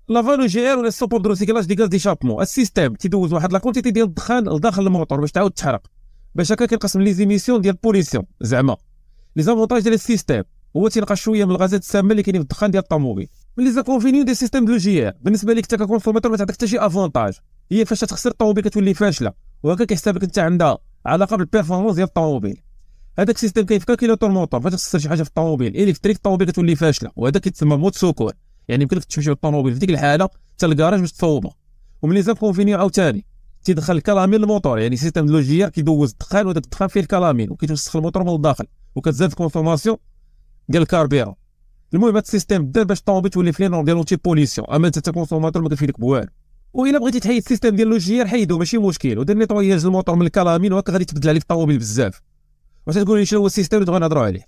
لافالو جي ار ولا سوبور دو ريسيكلاج دي غاز ديشابمون، السيستيم تيدوز واحد لا كونتيتي ديال الدخان لداخل الموتور باش تعاود تحرق، باش هكا كينقسم لي زيميسيون ديال بوليسيون. زعما لي زافونتاج ديال السيستيم هو تينقى شويه من الغازات السامه اللي كاينين في الدخان ديال الطوموبيل. من لي زانكونفينيون ديال السيستيم دو جي ار بالنسبه ليك انت ككونسوماتور ما تعطيك حتى شي افونتاج، هي فاش تخسر الطوموبيل كتولي فاشله، وهكا كيحسب لك انت عندها علاقه بالبيرفورمانس ديال الطوموبيل. هذاك السيستيم كاين في كالكيلاتور موتور، فاش تخسر شي حاجه في الطوموبيل الكتريك الطوموبيل كتولي فاشله، وهذا كيتسمى مود سكور. يعني يمكن لك تمشي بالطوموبيل في ديك الحاله حتى للكراج باش تصوبها. ومن لي زانكونفينيون عاوتاني تيدخل الكلامين للموتور، يعني سيستيم لوجيا كيدوز الدخان وداك الدخان فيه الكلامين وكيتوسخ الموتور من الداخل وكتزاد الكونسوماسيون ديال الكاربيرون. المهم هذا السيستيم دار باش الطوموبيل تولي في لي نورم ديال لونتي بوليسيون، اما انت كونسوماتور ما كيفيدك بوالو. والا بغيتي تحيد السيستيم ديال لوجيا حيدو ماشي مشكل، ودير نيطوياج الموتور من الكلامين، وهكا غادي تبدل عليه في الطوموبيل بزاف. واش تقول لي شنو هو السيستيم اللي بغينا نهضروا عليه؟